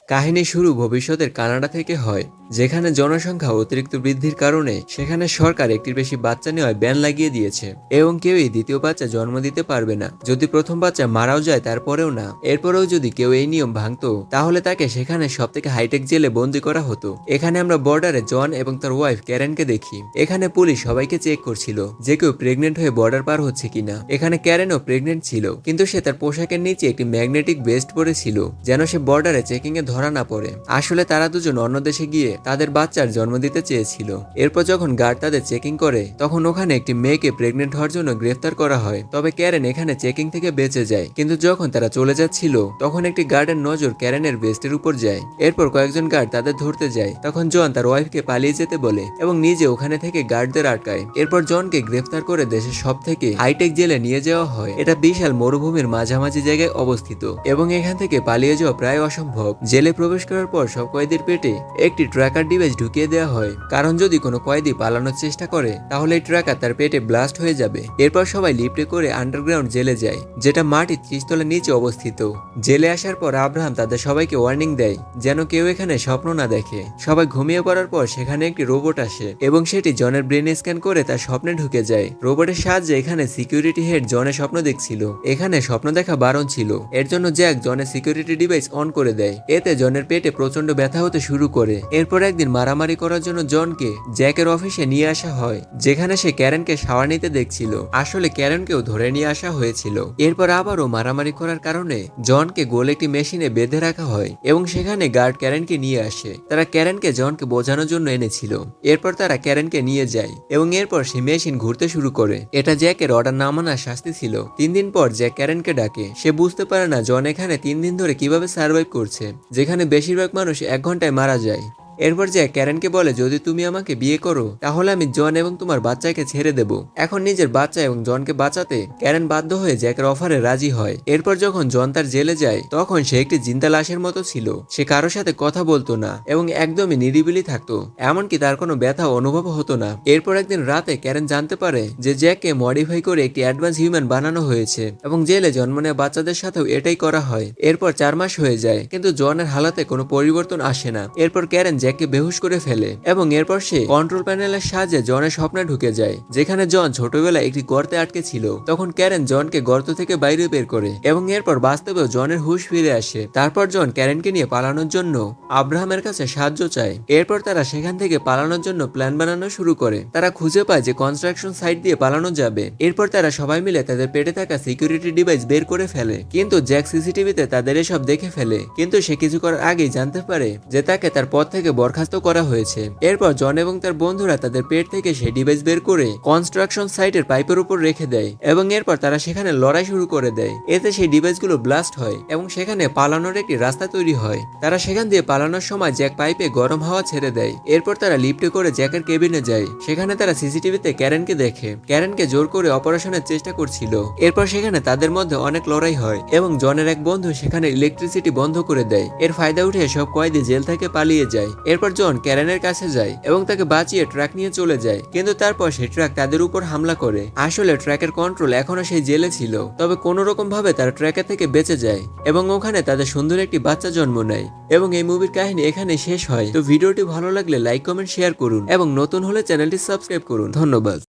কাহিনী শুরু ভবিষ্যতের কানাডা থেকে হয়, যেখানে জনসংখ্যা অতিরিক্ত বৃদ্ধির কারণে সেখানে সরকার একটির বেশি বাচ্চা নেওয়ায় ব্যান লাগিয়ে দিয়েছে এবং কেউই দ্বিতীয় বাচ্চা জন্ম দিতে পারবে না। যদি প্রথম বাচ্চা মারাও যায় তারপরেও না। এরপরেও যদি কেউ এই নিয়ম ভাঙতো তাহলে তাকে সেখানে সব থেকে হাইটেক জেলে বন্দি করা হতো। এখানে আমরা বর্ডারে জন এবং তার ওয়াইফ ক্যারেনকে দেখি। এখানে পুলিশ সবাইকে চেক করছিল যে কেউ প্রেগনেন্ট হয়ে বর্ডার পার হচ্ছে কিনা। এখানে ক্যারেনও প্রেগনেন্ট ছিল, কিন্তু সে তার পোশাকের নিচে একটি ম্যাগনেটিক বেস্ট পরেছিল যেন সে বর্ডারে চেকিং এ ধরা না পড়ে। আসলে তারা দুজন অন্য দেশে গিয়ে তাদের বাচ্চার জন্ম দিতে চেয়েছিল। এরপর যখন গার্ড তাদের চেকিং করে তখন ওখানে একটি মেয়েকে প্রেগনেন্ট হওয়ার জন্য গ্রেফতার করা হয়। তবে ক্যারেন এখানে চেকিং থেকে বেঁচে যায়। কিন্তু যখন তারা চলে যাচ্ছিল তখন একটি গার্ডের নজর ক্যারেনের বেস্টের উপর যায়। এরপর কয়েকজন গার্ড তাদের ধরতে যায়। তখন জন তার ওয়াইফকে পালিয়ে যেতে বলে এবং নিজে ওখানে থেকে গার্ডদের আটকায়। এরপর জনকে গ্রেফতার করে দেশের সব থেকে হাইটেক জেলে নিয়ে যাওয়া হয়। এটা বিশাল মরুভূমির মাঝামাঝি জায়গায় অবস্থিত এবং এখান থেকে পালিয়ে যাওয়া প্রায় অসম্ভব। জেলে প্রবেশ করার পর সব কয়েদির পেটে একটি ট্র্যাকার ডিভাইস ঢুকিয়ে দেওয়া হয়, কারণ যদি কোনো কয়েদি পালানোর চেষ্টা করে তাহলে এই ট্র্যাকার তার পেটে ব্লাস্ট হয়ে যাবে। এরপর সবাই লিফটে করে আন্ডারগ্রাউন্ড জেলে যায়, যেটা মাটির 30 তলা নিচে অবস্থিত। জেলে আসার পর আব্রাহাম তাদের সবাইকে ওয়ার্নিং দেয় যেন কেউ এখানে স্বপ্ন না দেখে। সবাই ঘুমিয়ে পড়ার পর সেখানে একটি রোবট আসে এবং সেটি জনের ব্রেন স্ক্যান করে তার স্বপ্নে ঢুকে যায়। রোবটের সাহায্যে এখানে সিকিউরিটি হেড জনের স্বপ্ন দেখছিল। এখানে স্বপ্ন দেখা বারণ ছিল, এর জন্য জ্যাক জনের সিকিউরিটি ডিভাইস অন করে দেয়। এতে জনের পেটে প্রচন্ড ব্যথা হতে শুরু করে। এরপর একদিন মারামারি করার জন্য জনকে জ্যাকের অফিসে নিয়ে আসা হয়, যেখানে সে ক্যারেনকে শাওয়ার নিতে দেখছিল। আসলে ক্যারেনকেও ধরে নিয়ে আসা হয়েছিল। এরপর আবারও মারামারি করার কারণে জনকে গোল একটি মেশিনে বেঁধে রাখা হয় এবং সেখানে গার্ড ক্যারেনকে নিয়ে আসে। তারা ক্যারেনকে জনকে বোঝানোর জন্য এনেছিল। এরপর তারা ক্যারেনকে নিয়ে যায় এবং এরপর সেই মেশিন ঘুরতে শুরু করে। এটা জ্যাকের অর্ডার না মানার শাস্তি ছিল। 3 দিন পর জ্যাক ক্যারেনকে ডাকে। সে বুঝতে পারে না জন এখানে 3 দিন ধরে কিভাবে সার্ভাইভ করছে, যেখানে বেশিরভাগ মানুষ 1 ঘন্টায় মারা যায়। এরপর জ্যাক ক্যারেনকে বলে, যদি তুমি আমাকে বিয়ে করো তাহলে আমি জন এবং তোমার বাচ্চাকে ছেড়ে দেব। এখন নিজের বাচ্চা এবং জনকে বাঁচাতে ক্যারেন বাধ্য হয়ে জ্যাকের অফারে রাজি হয়। এরপর যখন জন তার জেলে যায় তখন সে একটি জিন্দা লাশের মতো ছিল। সে কারোর সাথে কথা বলতো না এবং একদমই নিরিবিলি থাকতো, এমনকি তার কোনো ব্যথা অনুভব হতো না। এরপর একদিন রাতে ক্যারেন জানতে পারে যে জ্যাককে মডিফাই করে একটি অ্যাডভান্স হিউম্যান বানানো হয়েছে এবং জেলে জন্ম নেওয়া বাচ্চাদের সাথেও এটাই করা হয়। এরপর 4 মাস হয়ে যায়, কিন্তু জনের হালাতে কোনো পরিবর্তন আসে না। এরপর ক্যারেন জ্যাককে বেহুশ করে ফেলে এবং এরপর সে কন্ট্রোল প্যানেলের সাহায্যে জনের স্বপ্নে ঢুকে যায়, যেখানে জন ছোটবেলায় একটি গর্তে আটকে ছিল। তখন ক্যারেন জনকে গর্ত থেকে বাইরে বের করে এবং এরপর বাস্তবেও জনের হুঁশ ফিরে আসে। তারপর জন ক্যারেনকে নিয়ে পালানোর জন্য আব্রাহামের কাছে সাহায্য চায়। এরপর তারা সেখান থেকে পালানোর জন্য প্ল্যান বানানো শুরু করে। তারা খুঁজে পায় যে কনস্ট্রাকশন সাইট দিয়ে পালানো যাবে। এরপর তারা সবাই মিলে তাদের পেটে থাকা সিকিউরিটি ডিভাইস বের করে ফেলে, কিন্তু জ্যাক সিসিটিভিতে তাদের এসব দেখে ফেলে। কিন্তু সে কিছু করার আগেই জানতে পারে যে তাকে তার পদ থেকে বরখাস্ত করা হয়েছে। এরপর জন এবং তার বন্ধুরা তাদের পেট থেকে সেই ডিভাইস বের করে কনস্ট্রাকশন সাইটের পাইপের উপর রেখে দেয় এবং এরপর তারা সেখানে লড়াই শুরু করে দেয়। এতে সেই ডিভাইসগুলো ব্লাস্ট হয় এবং সেখানে পালানোর একটি রাস্তা তৈরি হয়। তারা সেখান দিয়ে পালানোর সময় জ্যাক পাইপে গরম হাওয়া ছেড়ে দেয়। এরপর তারা লিফটে করে জ্যাকের কেবিনে যায়। সেখানে তারা সিসিটিভিতে ক্যারেনকে দেখে। ক্যারেনকে জোর করে অপারেশনের চেষ্টা করছিল। এরপর সেখানে তাদের মধ্যে অনেক লড়াই হয় এবং জনের এক বন্ধু সেখানে ইলেকট্রিসিটি বন্ধ করে দেয়। এর ফায়দা উঠে সব কয়েদি জেল থেকে পালিয়ে যায়। এরপর জন ক্যারেনের কাছে যায় এবং তাকে বাঁচিয়ে ট্রাক নিয়ে চলে যায়, কিন্তু তারপর সেই ট্রাক তাদের উপর হামলা করে। আসলে ট্রাকের কন্ট্রোল এখনো সেই জেলে ছিল, তবে কোনো রকম ভাবে তারা ট্রাকের থেকে বেঁচে যায় এবং ওখানে তাদের সুন্দর একটি বাচ্চা জন্ম নেয়। এবং এই মুভির কাহিনী এখানে শেষ হয়। তো ভিডিওটি ভালো লাগলে লাইক কমেন্ট শেয়ার করুন এবং নতুন হলে চ্যানেলটি সাবস্ক্রাইব করুন। ধন্যবাদ।